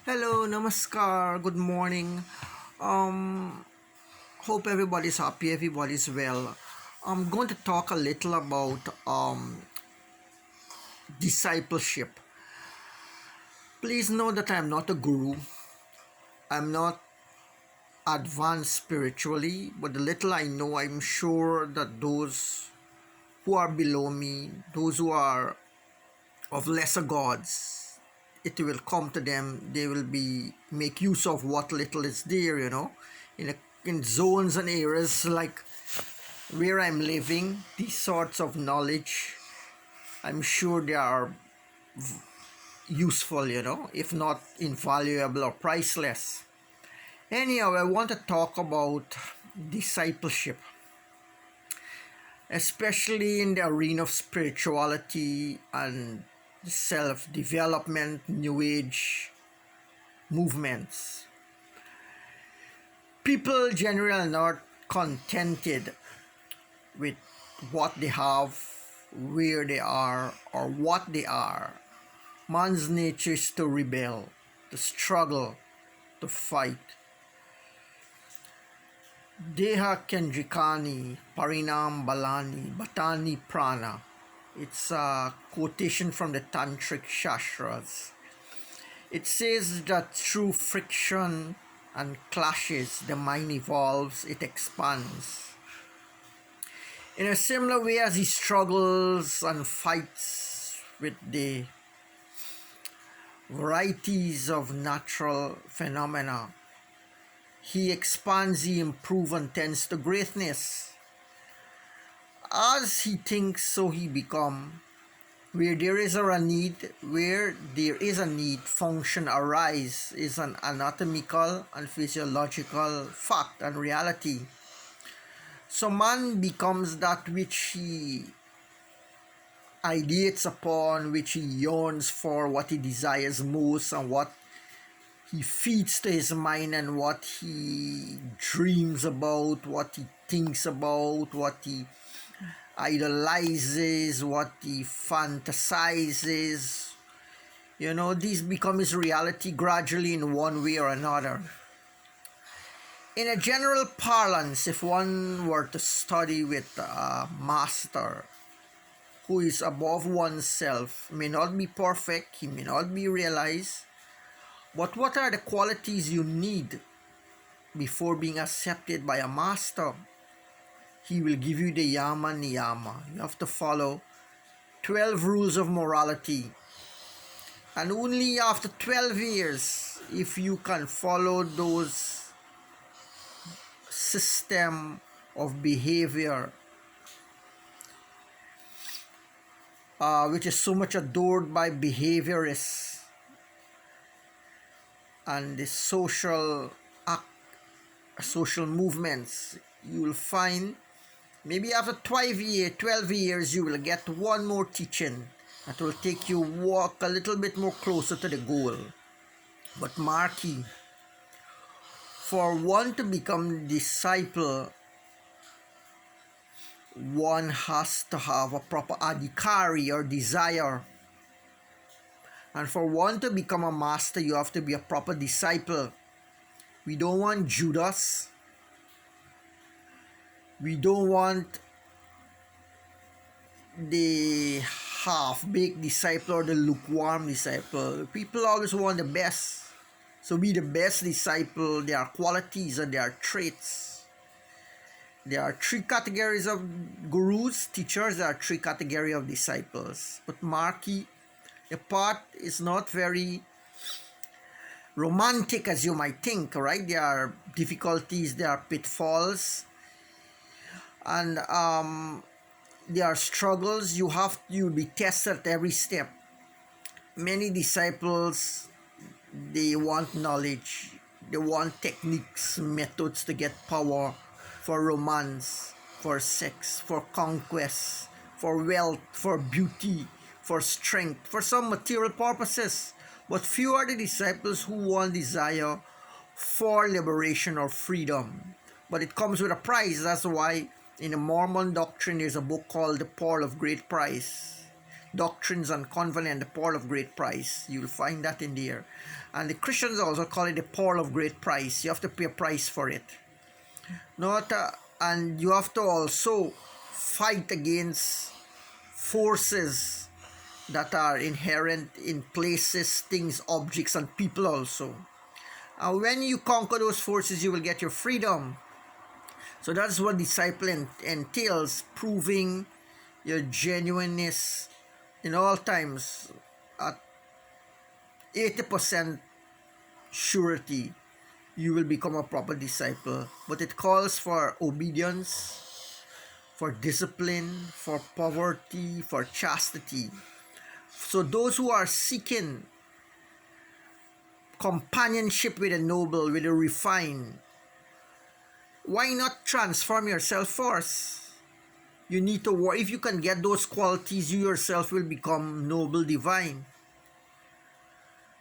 Hello, namaskar, good morning. Um, Hope everybody's happy, everybody's well. I'm going to talk a little about discipleship. Please know that I'm not a guru. I'm not advanced spiritually, but the little I know, I'm sure that those who are below me, those who are of lesser gods, it will come to them. They will be make use of what little is there, in in zones and areas like where I'm living. These sorts of knowledge, I'm sure they are useful, if not invaluable or priceless. Anyhow, I want to talk about discipleship, especially in the arena of spirituality and self development, new age movements. People generally are not contented with what they have, where they are, or what they are. Man's nature is to rebel, to struggle, to fight. Deha Kendrikani, Parinam Balani, Batani Prana. It's a quotation from the Tantric Shastras. It says that through friction and clashes, the mind evolves, it expands. In a similar way as he struggles and fights with the varieties of natural phenomena, he expands, he improves and tends to greatness. As he thinks, so he becomes. Where there is a need, function arise is an anatomical and physiological fact and reality. So man becomes that which he ideates upon, which he yearns for, what he desires most, and what he feeds to his mind, and what he dreams about, what he thinks about, what he idolizes, what he fantasizes. These become his reality gradually in one way or another. In a general parlance, if one were to study with a master who is above oneself, may not be perfect, he may not be realized, but what are the qualities you need before being accepted by a master? He will give you the yama niyama. You have to follow 12 rules of morality. And only after 12 years, if you can follow those system of behavior, which is so much adored by behaviorists and the social movements, you will find maybe after 12 years you will get one more teaching that will take you walk a little bit more closer to the goal. But marky, for one to become disciple, one has to have a proper adhikari or desire. And for one to become a master, you have to be a proper disciple. We don't want Judas. We don't want the half-baked disciple or the lukewarm disciple. People always want the best. So be the best disciple. There are qualities and there are traits. There are three categories of gurus, teachers. There are three categories of disciples. But marky, the path is not very romantic as you might think, right? There are difficulties, there are pitfalls, and there are struggles. You'll be tested at every step. Many disciples, they want knowledge, they want techniques, methods to get power, for romance, for sex, for conquest, for wealth, for beauty, for strength, for some material purposes. But few are the disciples who want desire for liberation or freedom. But it comes with a price. That's why in the Mormon doctrine there's a book called The Pearl of Great Price. doctrines and convent and the pearl of great price. You'll find that in there. And the Christians also call it the pearl of great price. You have to pay a price for it. Not and you have to also fight against forces that are inherent in places, things, objects, and people also. And when you conquer those forces, you will get your freedom. So that's what disciple entails, proving your genuineness in all times at 80% surety you will become a proper disciple. But it calls for obedience, for discipline, for poverty, for chastity. So those who are seeking companionship with a noble, with a refined, why not transform yourself first? You need to work. If you can get those qualities, you yourself will become noble, divine.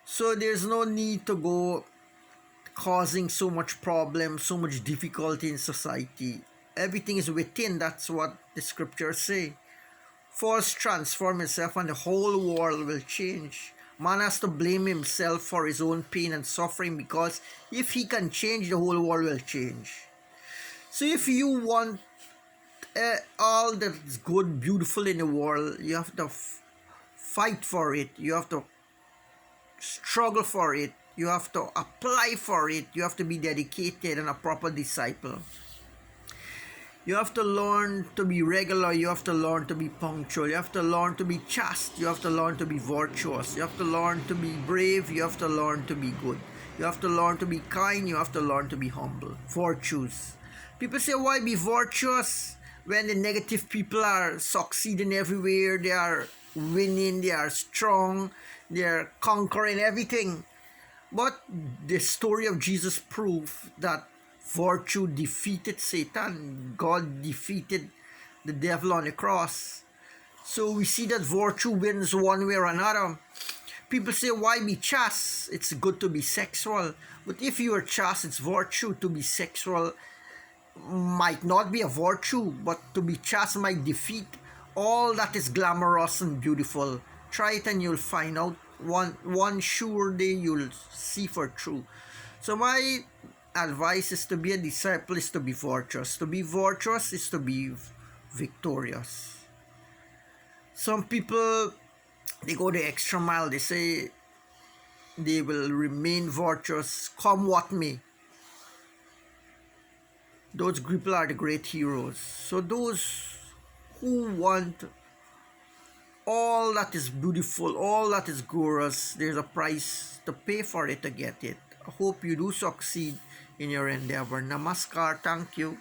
So there's no need to go causing so much problem, so much difficulty in society. Everything is within. That's what the scriptures say. First transform yourself and the whole world will change. Man has to blame himself for his own pain and suffering, because if he can change, the whole world will change. So if you want all that's good, beautiful in the world, you have to fight for it. You have to struggle for it. You have to apply for it. You have to be dedicated and a proper disciple. You have to learn to be regular. You have to learn to be punctual. You have to learn to be chaste. You have to learn to be virtuous. You have to learn to be brave. You have to learn to be good. You have to learn to be kind. You have to learn to be humble. Virtues. People say, why be virtuous when the negative people are succeeding everywhere? They are winning. They are strong. They are conquering everything. But the story of Jesus proved that virtue defeated Satan. God defeated the devil on the cross. So we see that virtue wins one way or another. People say, why be chaste? It's good to be sexual. But if you are chaste, it's virtue. To be sexual might not be a virtue, but to be chaste might defeat all that is glamorous and beautiful. Try it and you'll find out. One sure day you'll see for true. So my advice is to be a disciple is to be virtuous. To be virtuous is to be victorious. Some people, they go the extra mile. They say they will remain virtuous come what may. Those people are the great heroes. So those who want all that is beautiful, all that is glorious, there's a price to pay for it to get it. I hope you do succeed in your endeavor. Namaskar. Thank you.